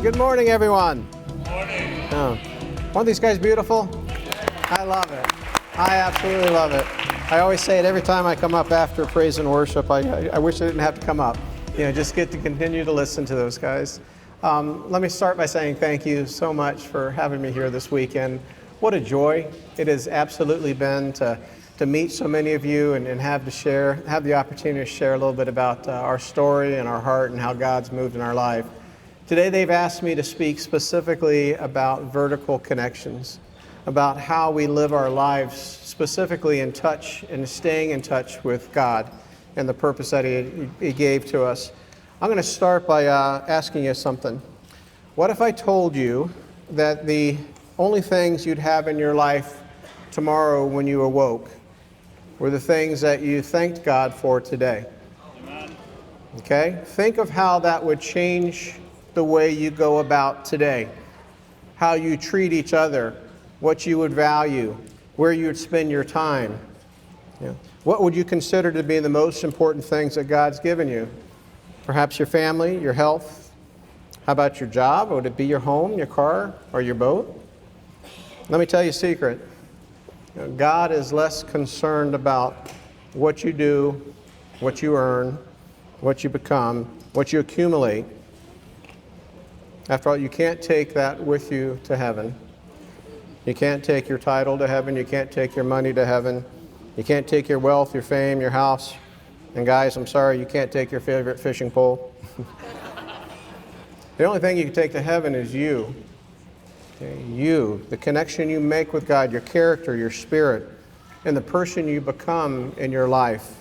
Good morning, everyone. Morning. Oh. Aren't these guys beautiful? I love it. I absolutely love it. I always say it every time I come up after praise and worship. I wish I didn't have to come up. Just get to continue to listen to those guys. Let me start by saying thank you so much for having me here this weekend. What a joy it has absolutely been to meet so many of you and have the opportunity to share a little bit about our story and our heart and how God's moved in our life. Today they've asked me to speak specifically about vertical connections, about how we live our lives specifically in touch and staying in touch with God and the purpose that He gave to us. I'm going to start by asking you something. What if I told you that the only things you'd have in your life tomorrow when you awoke were the things that you thanked God for today? Amen. Okay? Think of how that would change the way you go about today, how you treat each other, what you would value, where you would spend your time. What would you consider to be the most important things that God's given you? Perhaps your family, your health. How about your job? Would it be your home, your car, or your boat? Let me tell you a secret. God is less concerned about what you do, what you earn, what you become, what you accumulate. After all, you can't take that with you to heaven. You can't take your title to heaven. You can't take your money to heaven. You can't take your wealth, your fame, your house. And guys, I'm sorry, you can't take your favorite fishing pole. The only thing you can take to heaven is you. Okay? You, the connection you make with God, your character, your spirit, and the person you become in your life.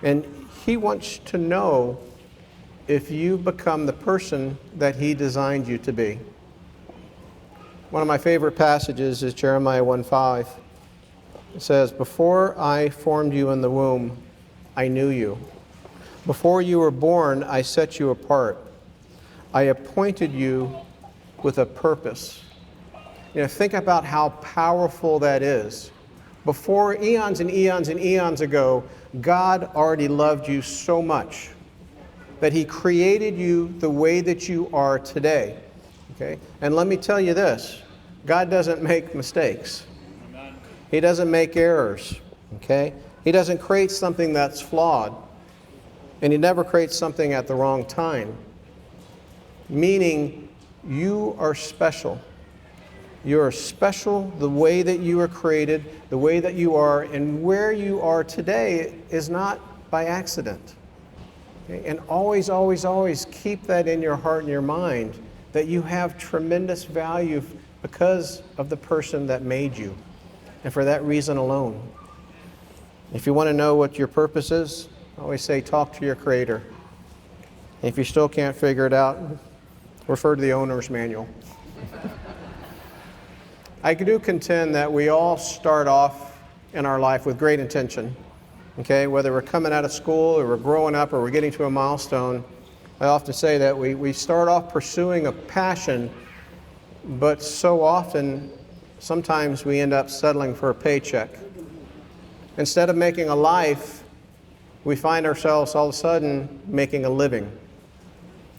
And He wants to know if you become the person that He designed you to be. One of my favorite passages is Jeremiah 1:5. It says, "Before I formed you in the womb, I knew you. Before you were born, I set you apart. I appointed you with a purpose." Think about how powerful that is. Before eons and eons and eons ago, God already loved you so much that He created you the way that you are today. Okay? And let me tell you this, God doesn't make mistakes. Amen. He doesn't make errors. Okay? He doesn't create something that's flawed. And He never creates something at the wrong time. Meaning, you are special. You are special the way that you were created, the way that you are, and where you are today is not by accident. Okay? And always, always, always keep that in your heart and your mind, that you have tremendous value because of the person that made you, and for that reason alone. If you want to know what your purpose is, I always say talk to your Creator. And if you still can't figure it out, refer to the owner's manual. I do contend that we all start off in our life with great intention. Okay, whether we're coming out of school or we're growing up or we're getting to a milestone, I often say that we start off pursuing a passion, but so often, sometimes we end up settling for a paycheck. Instead of making a life, we find ourselves all of a sudden making a living.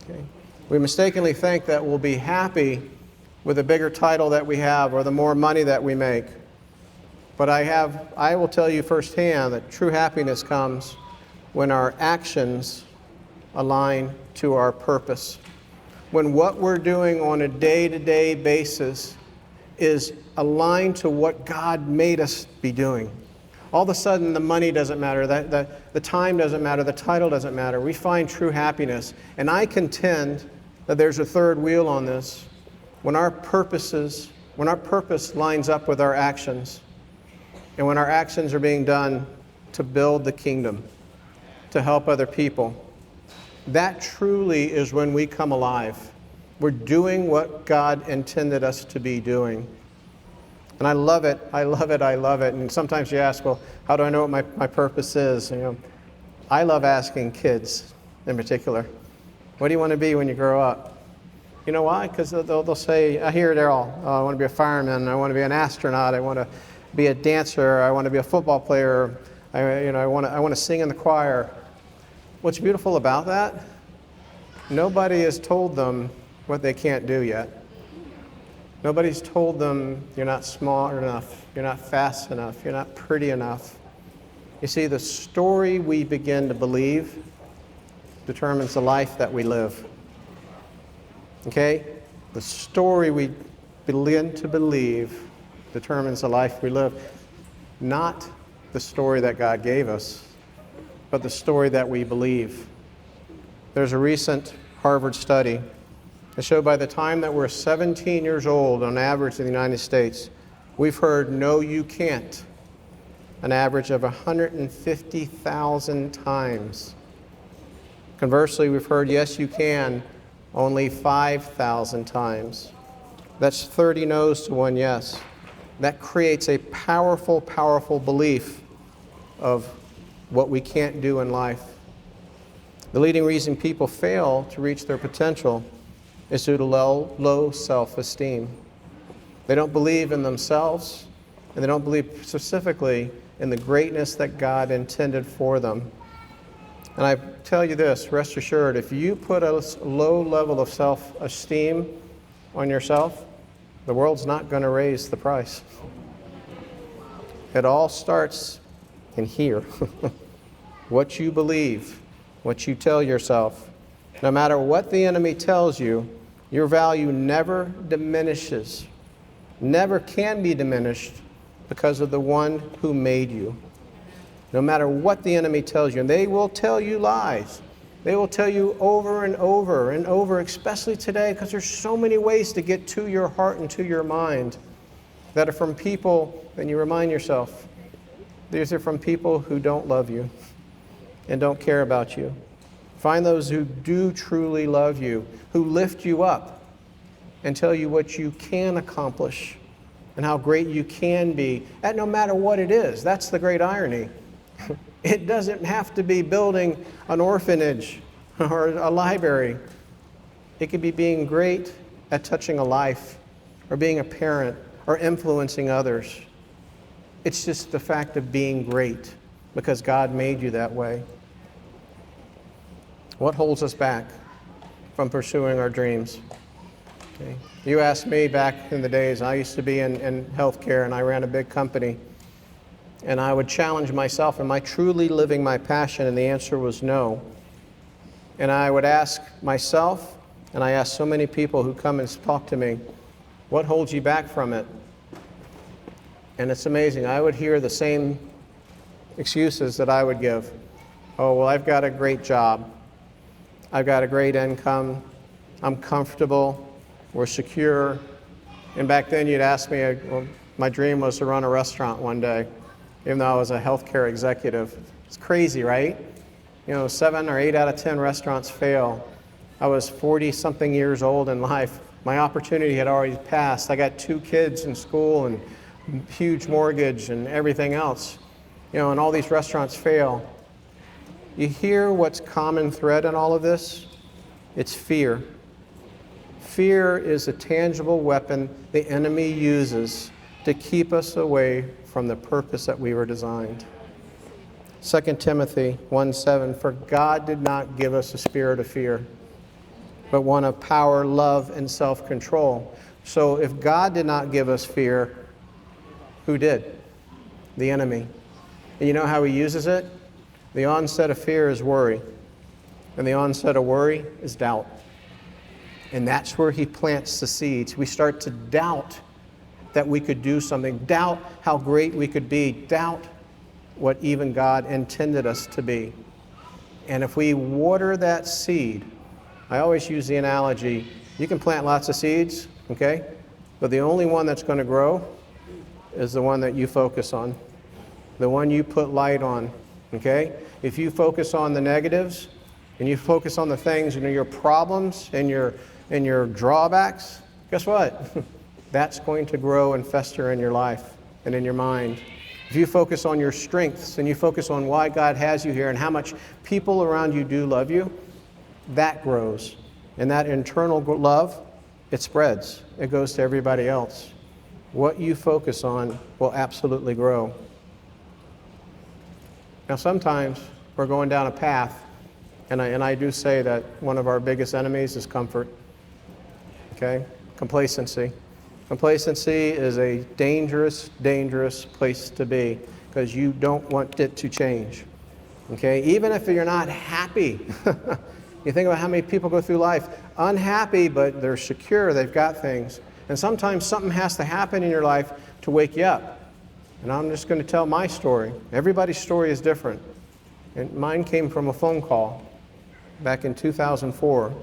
Okay? We mistakenly think that we'll be happy with the bigger title that we have or the more money that we make. But I will tell you firsthand that true happiness comes when our actions align to our purpose. When what we're doing on a day-to-day basis is aligned to what God made us be doing. All of a sudden, the money doesn't matter, the time doesn't matter, the title doesn't matter. We find true happiness. And I contend that there's a third wheel on this. When our purpose lines up with our actions, and when our actions are being done to build the kingdom, to help other people, that truly is when we come alive. We're doing what God intended us to be doing. And I love it, I love it, I love it. And sometimes you ask, well, how do I know what my purpose is? I love asking kids in particular, what do you want to be when you grow up? You know why? Because they'll say, I hear it all. Oh, I want to be a fireman, I want to be an astronaut, I want to be a dancer, I want to be a football player, I want to sing in the choir. What's beautiful about that? Nobody has told them what they can't do yet. Nobody's told them you're not smart enough, you're not fast enough, you're not pretty enough. You see, the story we begin to believe determines the life that we live. Okay? The story we begin to believe determines the life we live. Not the story that God gave us, but the story that we believe. There's a recent Harvard study that showed by the time that we're 17 years old, on average in the United States, we've heard "no, you can't" an average of 150,000 times. Conversely, we've heard "yes, you can" only 5,000 times. That's 30 no's to 1 yes. That creates a powerful, powerful belief of what we can't do in life. The leading reason people fail to reach their potential is due to low self-esteem. They don't believe in themselves, and they don't believe specifically in the greatness that God intended for them. And I tell you this, rest assured, if you put a low level of self-esteem on yourself, the world's not going to raise the price. It all starts in here. What you believe, what you tell yourself. No matter what the enemy tells you, your value never diminishes, never can be diminished because of the one who made you. No matter what the enemy tells you, and they will tell you lies. They will tell you over and over and over, especially today, because there's so many ways to get to your heart and to your mind that are from people, and you remind yourself, these are from people who don't love you and don't care about you. Find those who do truly love you, who lift you up and tell you what you can accomplish and how great you can be, at no matter what it is. That's the great irony. It doesn't have to be building an orphanage or a library. It could be being great at touching a life, or being a parent, or influencing others. It's just the fact of being great because God made you that way. What holds us back from pursuing our dreams? Okay. You asked me back in the days, I used to be in healthcare and I ran a big company. And I would challenge myself, am I truly living my passion? And the answer was no. And I would ask myself, and I ask so many people who come and talk to me, what holds you back from it? And it's amazing. I would hear the same excuses that I would give. Oh, well, I've got a great job. I've got a great income. I'm comfortable. We're secure. And back then you'd ask me, well, my dream was to run a restaurant one day, even though I was a healthcare executive. It's crazy, right? 7 or 8 out of 10 restaurants fail. I was 40-something years old in life. My opportunity had already passed. I got 2 kids in school and huge mortgage and everything else. And all these restaurants fail. You hear what's common thread in all of this? It's fear. Fear is a tangible weapon the enemy uses to keep us away from the purpose that we were designed. 2 Timothy 1:7, for God did not give us a spirit of fear, but one of power, love, and self-control. So if God did not give us fear, who did? The enemy. And you know how he uses it? The onset of fear is worry, and the onset of worry is doubt. And that's where he plants the seeds. We start to doubt that we could do something, doubt how great we could be, doubt what even God intended us to be. And if we water that seed, I always use the analogy, you can plant lots of seeds, okay? But the only one that's going to grow is the one that you focus on, the one you put light on, okay? If you focus on the negatives and you focus on the things, your problems and your drawbacks, guess what? That's going to grow and fester in your life and in your mind. If you focus on your strengths and you focus on why God has you here and how much people around you do love you, that grows. And that internal love, it spreads. It goes to everybody else. What you focus on will absolutely grow. Now sometimes we're going down a path, and I do say that one of our biggest enemies is comfort. Okay? Complacency. Complacency is a dangerous, dangerous place to be because you don't want it to change. Okay? Even if you're not happy. You think about how many people go through life unhappy, but they're secure, they've got things. And sometimes something has to happen in your life to wake you up. And I'm just going to tell my story. Everybody's story is different. And mine came from a phone call back in 2004.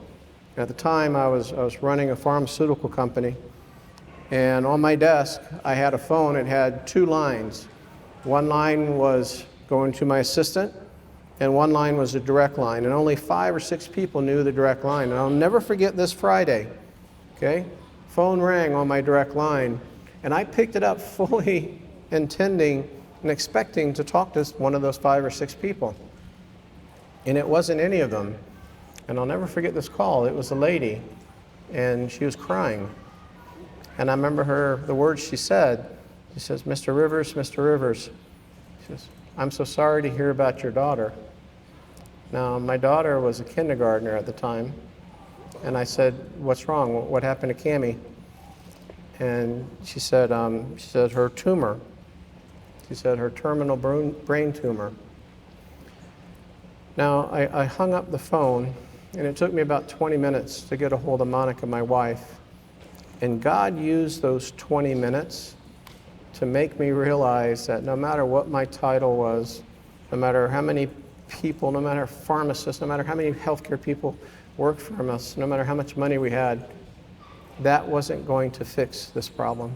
At the time, I was running a pharmaceutical company. And on my desk, I had a phone. It had two lines. One line was going to my assistant, and one line was a direct line. And only 5 or 6 people knew the direct line. And I'll never forget this Friday. Okay? Phone rang on my direct line, and I picked it up fully intending and expecting to talk to one of those 5 or 6 people. And it wasn't any of them. And I'll never forget this call. It was a lady, and she was crying. And I remember the words she said. She says, Mr. Rivers, Mr. Rivers. She says, I'm so sorry to hear about your daughter. Now, my daughter was a kindergartner at the time. And I said, what's wrong? What happened to Cammie? And she said her tumor. She said her terminal brain tumor. Now, I hung up the phone, and it took me about 20 minutes to get a hold of Monica, my wife. And God used those 20 minutes to make me realize that no matter what my title was, no matter how many people, no matter pharmacists, no matter how many healthcare people worked for us, no matter how much money we had, that wasn't going to fix this problem.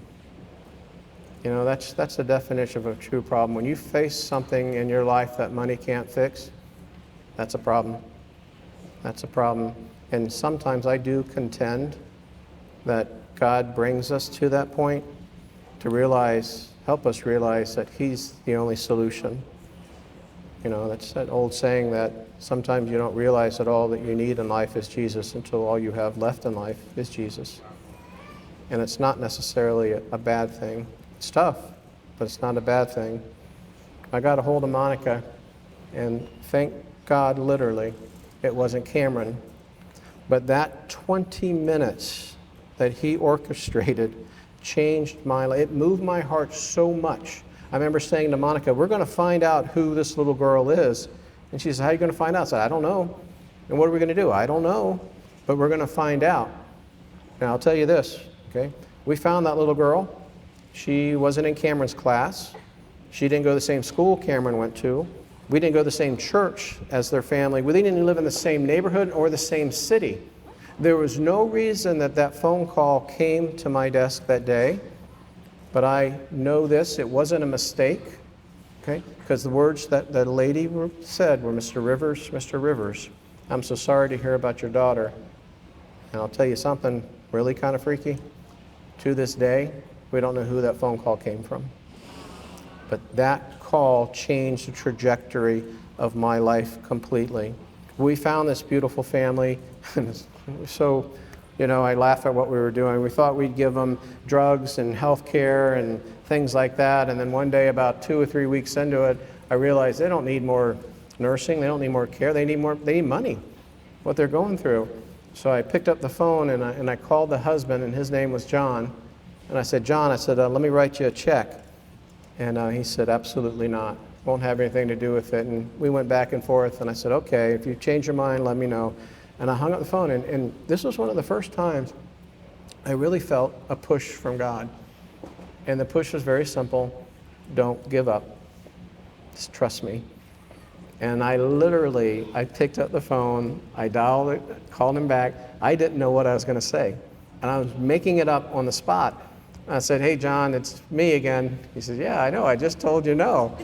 You know, that's the definition of a true problem. When you face something in your life that money can't fix, that's a problem. That's a problem. And sometimes I do contend that God brings us to that point to help us realize that He's the only solution. You know, that's that old saying that sometimes you don't realize that all that you need in life is Jesus until all you have left in life is Jesus. And it's not necessarily a bad thing. It's tough, but it's not a bad thing. I got a hold of Monica, and thank God, literally, it wasn't Cameron. But that 20 minutes that he orchestrated changed my life. It moved my heart so much. I remember saying to Monica, we're going to find out who this little girl is. And she said, how are you going to find out? I said, I don't know. And what are we going to do? I don't know, but we're going to find out. Now, I'll tell you this, okay? We found that little girl. She wasn't in Cameron's class. She didn't go to the same school Cameron went to. We didn't go to the same church as their family. We didn't even live in the same neighborhood or the same city. There was no reason that phone call came to my desk that day, but I know this, it wasn't a mistake, okay? Because the words that the lady said were, Mr. Rivers, I'm so sorry to hear about your daughter. And I'll tell you something really kind of freaky. To this day, we don't know who that phone call came from. But that call changed the trajectory of my life completely. We found this beautiful family, and so, you know, I laugh at what we were doing. We thought we'd give them drugs and health care and things like that, and then one day, about 2 or 3 weeks into it, I realized they don't need more nursing, they don't need more care, they need money, what they're going through. So I picked up the phone and I called the husband, and his name was John, and I said, John, let me write you a check. And he said, absolutely not. Won't have anything to do with it. And we went back and forth, and I said, okay, if you change your mind, let me know. And I hung up the phone, and this was one of the first times I really felt a push from God. And the push was very simple. Don't give up. Just trust me. And I picked up the phone, I dialed it, called him back. I didn't know what I was going to say. And I was making it up on the spot. I said, hey, John, it's me again. He said, yeah, I know, I just told you no.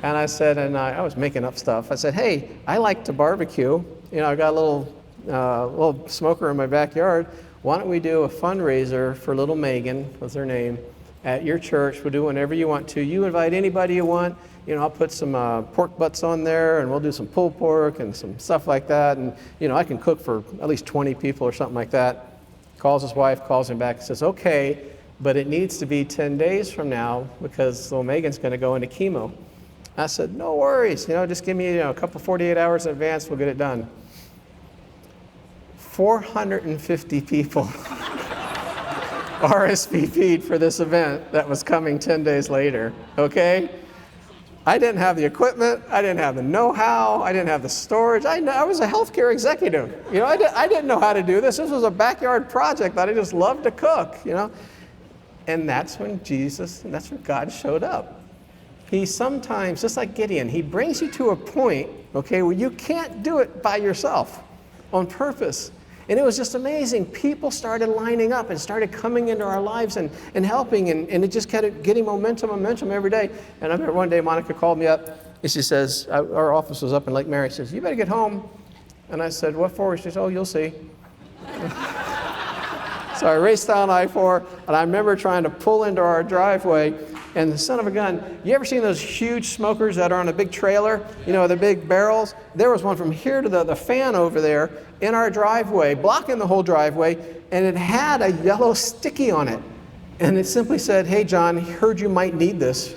And I said, I was making up stuff. I said, hey, I like to barbecue. You know, I got a little smoker in my backyard. Why don't we do a fundraiser for little Megan, was her name, at your church. We'll do whenever you want to. You invite anybody you want. You know, I'll put some pork butts on there, and we'll do some pulled pork and some stuff like that. And, you know, I can cook for at least 20 people or something like that. Calls his wife, calls him back, and says, okay, but it needs to be 10 days from now because little Megan's going to go into chemo. I said, no worries. You know, just give me a couple 48 hours in advance. We'll get it done. 450 people RSVP'd for this event that was coming 10 days later, okay? I didn't have the equipment, I didn't have the know-how, I didn't have the storage. I was a healthcare executive. You know, I didn't know how to do this. This was a backyard project that I just loved to cook, you know? And that's when God showed up. He sometimes, just like Gideon, he brings you to a point, okay, where you can't do it by yourself on purpose. And it was just amazing. People started lining up and started coming into our lives and helping, and it just kept getting momentum every day. And I remember one day Monica called me up, and she says, our office was up in Lake Mary. She says, "You better get home." And I said, "What for?" She says, "Oh, you'll see." So I raced down I-4, and I remember trying to pull into our driveway, and the son of a gun, you ever seen those huge smokers that are on a big trailer, you know, the big barrels? There was one from here to the fan over there in our driveway, blocking the whole driveway, and it had a yellow sticky on it. And it simply said, "Hey, John, heard you might need this.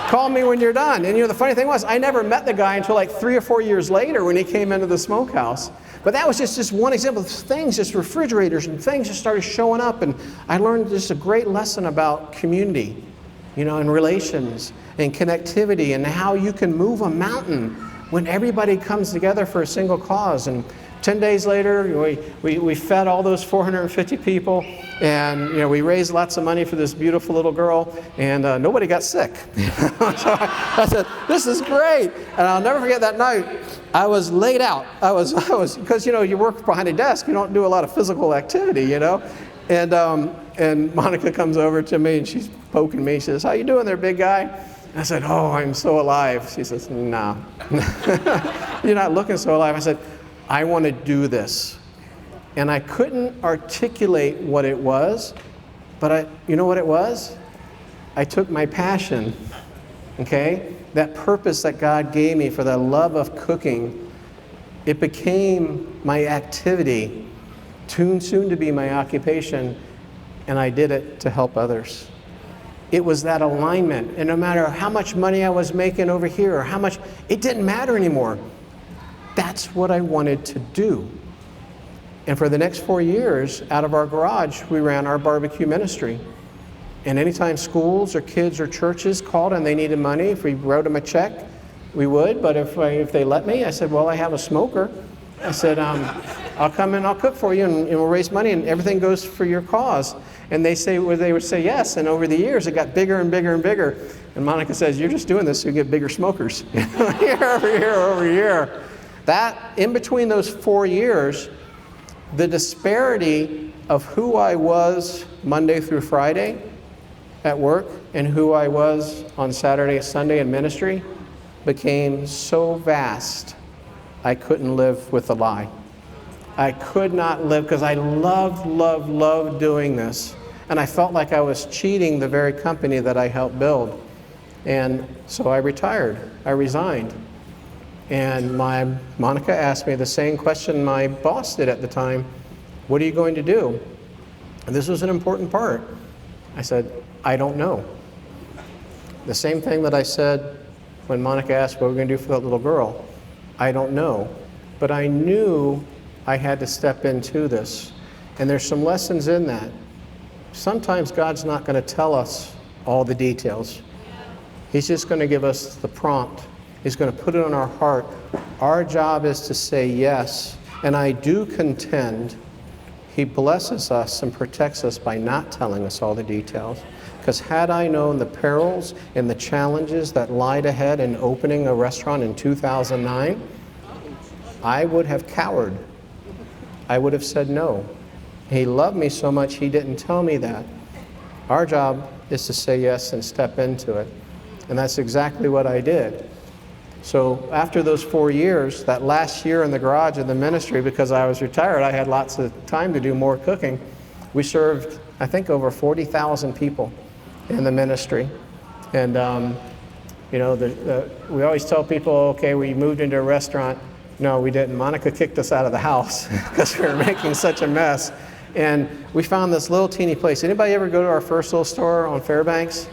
Call me when you're done." And you know, the funny thing was, I never met the guy until like 3 or 4 years later when he came into the smokehouse. But that was just one example of things, just refrigerators and things just started showing up. And I learned just a great lesson about community, you know, and relations and connectivity and how you can move a mountain when everybody comes together for a single cause. And 10 days later, we fed all those 450 people, and you know, we raised lots of money for this beautiful little girl, and nobody got sick. So I said, "This is great." And I'll never forget that night. I was laid out. I was because you know, you work behind a desk, you don't do a lot of physical activity, you know. And Monica comes over to me and she's poking me. She says, "How you doing there, big guy?" I said, "Oh, I'm so alive." She says, "No, you're not looking so alive." I said, "I want to do this." And I couldn't articulate what it was, but you know what it was? I took my passion, okay? That purpose that God gave me for the love of cooking, it became my activity, soon to be my occupation, and I did it to help others. It was that alignment, and no matter how much money I was making over here or how much, it didn't matter anymore. That's what I wanted to do. And for the next 4 years, out of our garage, we ran our barbecue ministry. And anytime schools or kids or churches called and they needed money, if we wrote them a check, we would. But if they let me, I said, "Well, I have a smoker." I said, "I'll come and I'll cook for you, and we'll raise money, and everything goes for your cause." And they would say yes. And over the years, it got bigger and bigger and bigger. And Monica says, "You're just doing this so you get bigger smokers." Year over year. That, in between those 4 years, the disparity of who I was Monday through Friday at work and who I was on Saturday and Sunday in ministry became so vast, I couldn't live with a lie. I could not live because I loved doing this. And I felt like I was cheating the very company that I helped build. And so I retired. I resigned. And Monica asked me the same question my boss did at the time. "What are you going to do?" And this was an important part. I said, "I don't know." The same thing that I said when Monica asked what we're going to do for that little girl. I don't know. But I knew I had to step into this. And there's some lessons in that. Sometimes God's not going to tell us all the details. He's just going to give us the prompt. He's going to put it on our heart. Our job is to say yes. And I do contend He blesses us and protects us by not telling us all the details. Because had I known the perils and the challenges that lied ahead in opening a restaurant in 2009, I would have cowered. I would have said no. He loved me so much, He didn't tell me that. Our job is to say yes and step into it. And that's exactly what I did. So after those 4 years, that last year in the garage of the ministry, because I was retired, I had lots of time to do more cooking. We served, I think, over 40,000 people in the ministry. And, you know, we always tell people, okay, we moved into a restaurant. No, we didn't. Monica kicked us out of the house because we were making such a mess. And we found this little teeny place. Anybody ever go to our first little store on Fairbanks?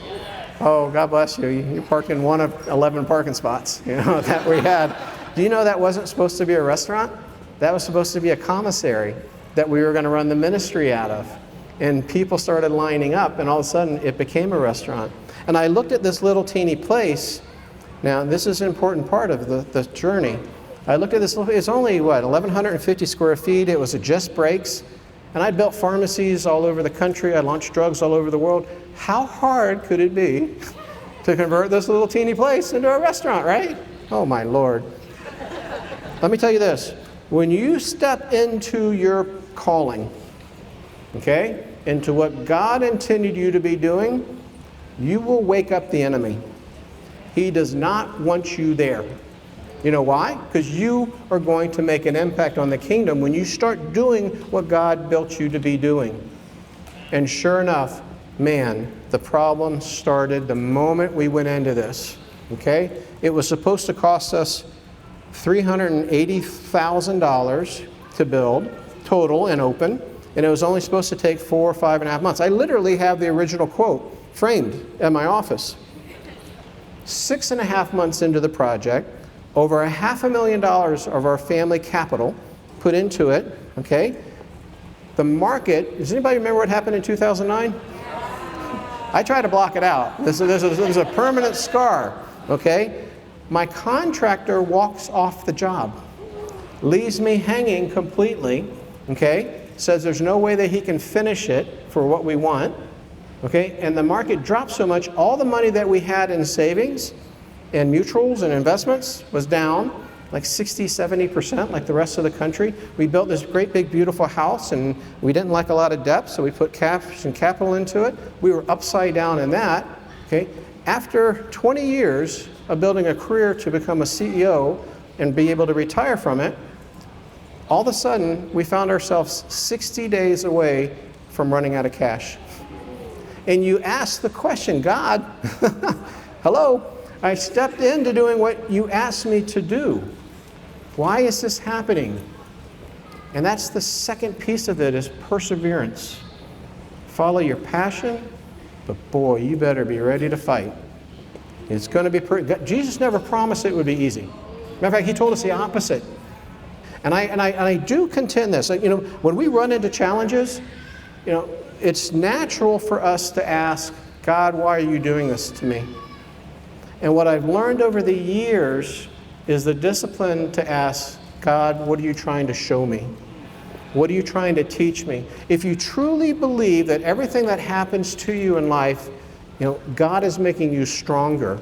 Oh, God bless you. You parked in one of 11 parking spots, you know, that we had. Do you know that wasn't supposed to be a restaurant? That was supposed to be a commissary that we were going to run the ministry out of. And people started lining up, and all of a sudden it became a restaurant. And I looked at this little teeny place. Now, this is an important part of the journey. I looked at this little, it's only, 1,150 square feet. It was a Just Breaks. And I built pharmacies all over the country. I launched drugs all over the world. How hard could it be to convert this little teeny place into a restaurant, right? Oh, my Lord. Let me tell you this. When you step into your calling, okay, into what God intended you to be doing, you will wake up the enemy. He does not want you there. You know why? Because you are going to make an impact on the kingdom when you start doing what God built you to be doing. And sure enough, man, the problem started the moment we went into this. Okay? It was supposed to cost us $380,000 to build, total and open, and it was only supposed to take 4 or 5.5 months. I literally have the original quote framed at my office. 6.5 months into the project, over $500,000 of our family capital put into it, okay? The market, does anybody remember what happened in 2009? I try to block it out. This is a permanent scar, okay? My contractor walks off the job, leaves me hanging completely, okay? Says there's no way that he can finish it for what we want, okay? And the market dropped so much, all the money that we had in savings and mutuals and investments was down like 60-70% like the rest of the country. We built this great big beautiful house and we didn't like a lot of depth, so we put cash and capital into it. We were upside down in that, okay? After 20 years of building a career to become a CEO and be able to retire from it, all of a sudden we found ourselves 60 days away from running out of cash. And you ask the question, God, hello, I stepped into doing what you asked me to do. Why is this happening? And that's the second piece of it, is perseverance. Follow your passion, but boy, you better be ready to fight. It's going to be, Jesus never promised it would be easy. Matter of fact, he told us the opposite. And I do contend this. You know, when we run into challenges, you know, it's natural for us to ask, God, why are you doing this to me? And what I've learned over the years is the discipline to ask, God, what are you trying to show me? What are you trying to teach me? If you truly believe that everything that happens to you in life, you know, God is making you stronger,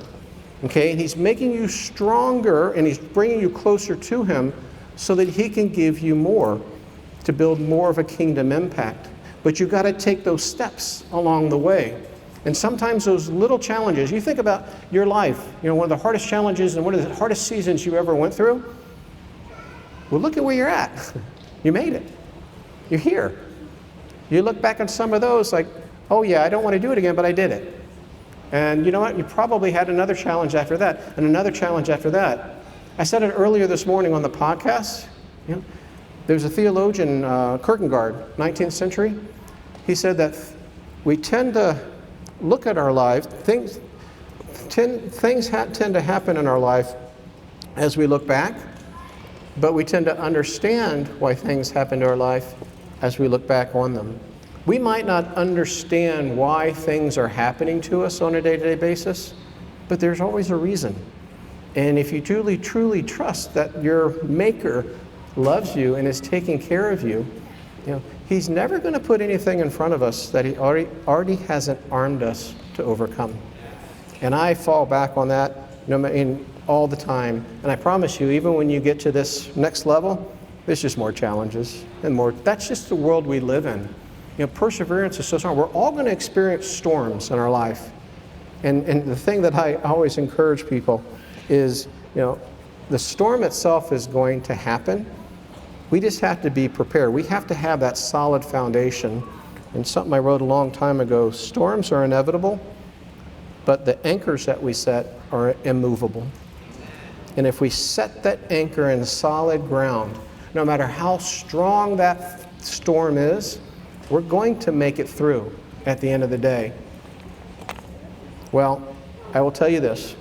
okay? And He's making you stronger and He's bringing you closer to Him so that He can give you more to build more of a kingdom impact. But you've got to take those steps along the way. And sometimes those little challenges, you think about your life, you know, one of the hardest challenges and one of the hardest seasons you ever went through. Well, look at where you're at. You made it. You're here. You look back on some of those like, oh yeah, I don't want to do it again, but I did it. And you know what? You probably had another challenge after that and another challenge after that. I said it earlier this morning on the podcast. You know, there's a theologian, Kierkegaard, 19th century. He said that we tend to look at our lives, things tend to happen in our life as we look back, but we tend to understand why things happen to our life as we look back on them. We might not understand why things are happening to us on a day-to-day basis, but there's always a reason. And if you truly trust that your Maker loves you and is taking care of you, you know, He's never going to put anything in front of us that He already hasn't armed us to overcome. And I fall back on that all the time. And I promise you, even when you get to this next level, there's just more challenges and more. That's just the world we live in. You know, perseverance is so strong. We're all going to experience storms in our life. And the thing that I always encourage people is, you know, the storm itself is going to happen. We just have to be prepared. We have to have that solid foundation. And something I wrote a long time ago, storms are inevitable, but the anchors that we set are immovable. And if we set that anchor in solid ground, no matter how strong that storm is, we're going to make it through at the end of the day. Well, I will tell you this.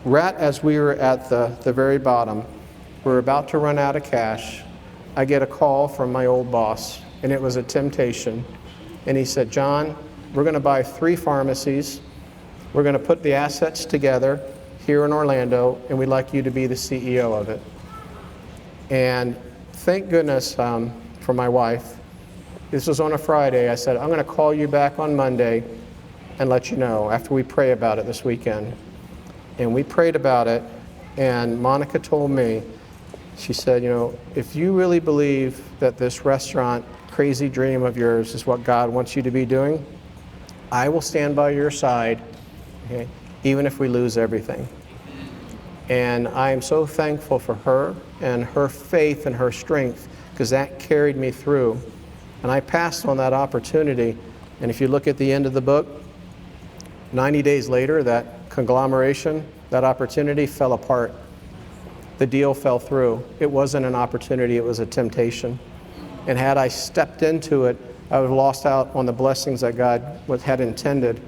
Right as we were at the very bottom, we're about to run out of cash. I get a call from my old boss. and it was a temptation. And he said, John, we're going to buy 3 pharmacies. We're going to put the assets together here in Orlando, and we'd like you to be the CEO of it. And thank goodness for my wife. This was on a Friday. I said, I'm going to call you back on Monday and let you know after we pray about it this weekend. And we prayed about it, and Monica told me, she said, you know, if you really believe that this restaurant crazy dream of yours is what God wants you to be doing, I will stand by your side, okay, even if we lose everything. And I am so thankful for her and her faith and her strength, because that carried me through. And I passed on that opportunity. And if you look at the end of the book, 90 days later, that conglomeration, that opportunity fell apart. The deal fell through. It wasn't an opportunity, it was a temptation. And had I stepped into it, I would have lost out on the blessings that God had intended.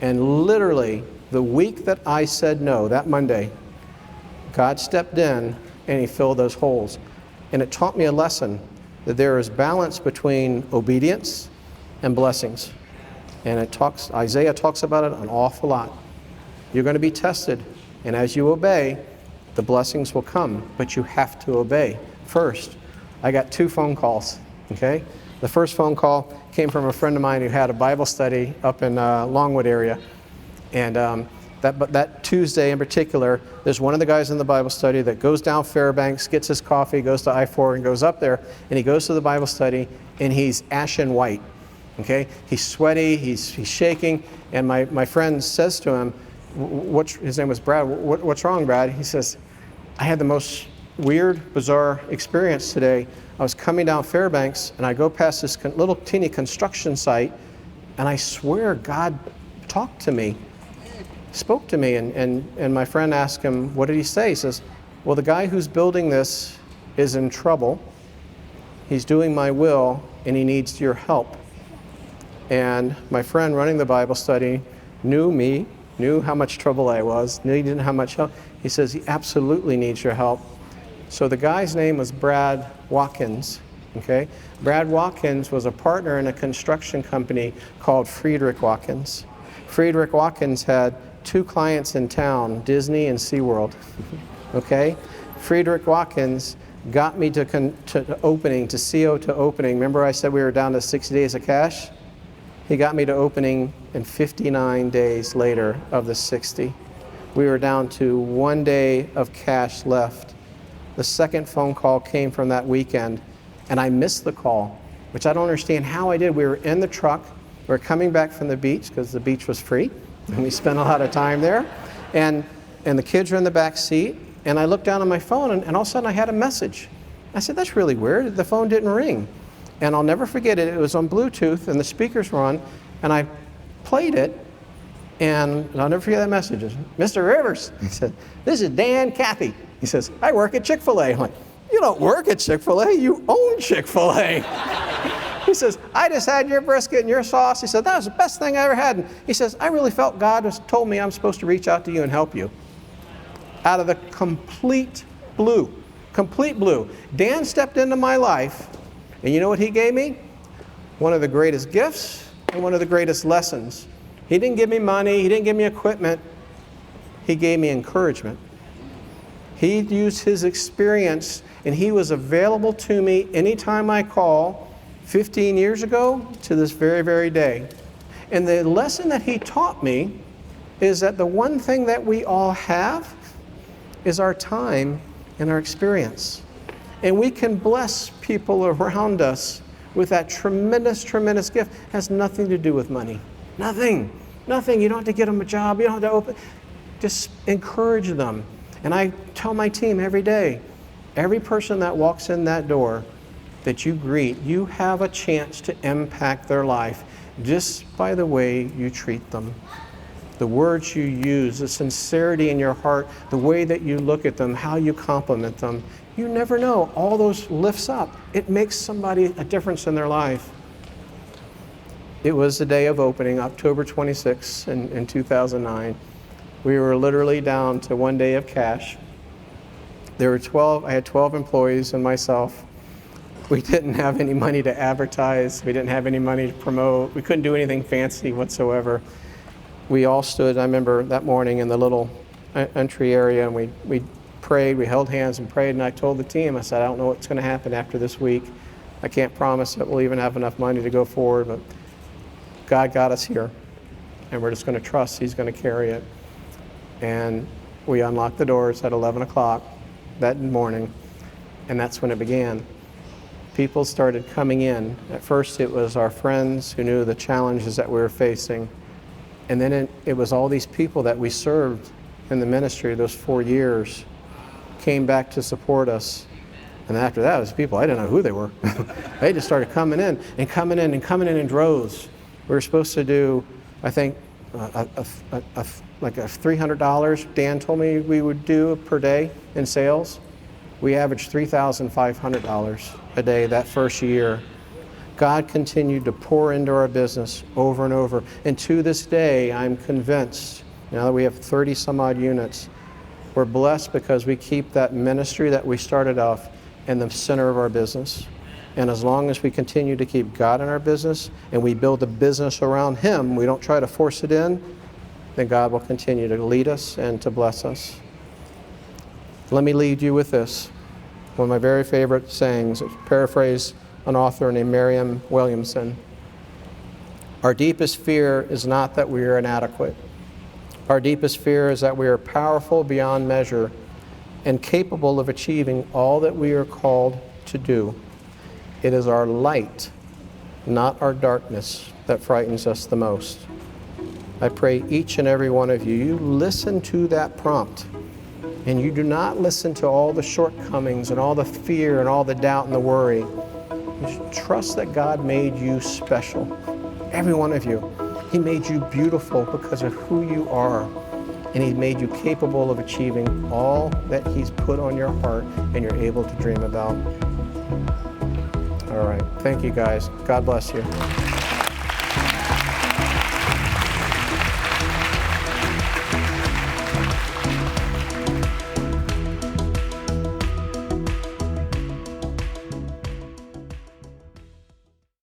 And literally, the week that I said no, that Monday, God stepped in and he filled those holes. And it taught me a lesson that there is balance between obedience and blessings. And Isaiah talks about it an awful lot. You're going to be tested, and as you obey, the blessings will come, but you have to obey. First, I got 2 phone calls, okay? The first phone call came from a friend of mine who had a Bible study up in Longwood area. And that Tuesday in particular, there's one of the guys in the Bible study that goes down Fairbanks, gets his coffee, goes to I-4 and goes up there, and he goes to the Bible study, and he's ashen white, okay? He's sweaty, he's shaking, and my friend says to him, his name was Brad, what's wrong, Brad? He says, I had the most weird, bizarre experience today. I was coming down Fairbanks, and I go past this little teeny construction site, and I swear God talked to me, spoke to me, and my friend asked him, what did he say? He says, well, the guy who's building this is in trouble. He's doing my will, and he needs your help. And my friend running the Bible study knew me, knew how much trouble I was, knew he didn't have much help. He says, he absolutely needs your help. So the guy's name was Brad Watkins, okay? Brad Watkins was a partner in a construction company called Friedrich Watkins. Friedrich Watkins had 2 clients in town, Disney and SeaWorld, okay? Friedrich Watkins got me to opening, to CO to opening. Remember I said we were down to 60 days of cash? He got me to opening in 59 days later of the 60. We were down to 1 day of cash left. The second phone call came from that weekend, and I missed the call, which I don't understand how I did. We were in the truck. We were coming back from the beach because the beach was free, and we spent a lot of time there. And the kids were in the back seat, and I looked down on my phone, and all of a sudden I had a message. I said, that's really weird. The phone didn't ring. And I'll never forget it. It was on Bluetooth, and the speakers were on, and I played it, and I'll never forget that message. Mr. Rivers, he said, this is Dan Cathy. He says, I work at Chick-fil-A. I'm like, you don't work at Chick-fil-A, you own Chick-fil-A. He says, I just had your brisket and your sauce. He said, that was the best thing I ever had. And he says, I really felt God told me I'm supposed to reach out to you and help you. Out of the complete blue. Dan stepped into my life, and you know what he gave me? One of the greatest gifts and one of the greatest lessons. He didn't give me money, he didn't give me equipment, he gave me encouragement. He used his experience, and he was available to me anytime I call, 15 years ago to this very, very day. And the lesson that he taught me is that the one thing that we all have is our time and our experience. And we can bless people around us with that tremendous, tremendous gift. It has nothing to do with money. Nothing. You don't have to get them a job. You don't have to open. Just encourage them. And I tell my team every day, every person that walks in that door that you greet, you have a chance to impact their life just by the way you treat them. The words you use, the sincerity in your heart, the way that you look at them, how you compliment them. You never know. All those lifts up. It makes somebody a difference in their life. It was the day of opening, October 26th in 2009. We were literally down to 1 day of cash. There were I had 12 employees and myself. We didn't have any money to advertise. We didn't have any money to promote. We couldn't do anything fancy whatsoever. We all stood, I remember that morning, in the little entry area, and we prayed, we held hands and prayed, and I told the team, I said, I don't know what's going to happen after this week. I can't promise that we'll even have enough money to go forward, but God got us here, and we're just going to trust He's going to carry it. And we unlocked the doors at 11 o'clock that morning, and that's when it began. People started coming in. At first it was our friends who knew the challenges that we were facing, and then it was all these people that we served in the ministry those 4 years came back to support us. And after that, it was people, I didn't know who they were. They just started coming in in droves. We were supposed to do, I think, like a $300, Dan told me we would do per day in sales. We averaged $3,500 a day that first year. God continued to pour into our business over and over. And to this day, I'm convinced, now that we have 30 some odd units, we're blessed because we keep that ministry that we started off in the center of our business. And as long as we continue to keep God in our business and we build a business around Him, we don't try to force it in, then God will continue to lead us and to bless us. Let me leave you with this. One of my very favorite sayings, paraphrase an author named Marianne Williamson. Our deepest fear is not that we are inadequate. Our deepest fear is that we are powerful beyond measure and capable of achieving all that we are called to do. It is our light, not our darkness, that frightens us the most. I pray each and every one of you listen to that prompt, and you do not listen to all the shortcomings and all the fear and all the doubt and the worry. You should trust that God made you special, every one of you. He made you beautiful because of who you are, and He made you capable of achieving all that He's put on your heart and you're able to dream about. All right. Thank you, guys. God bless you.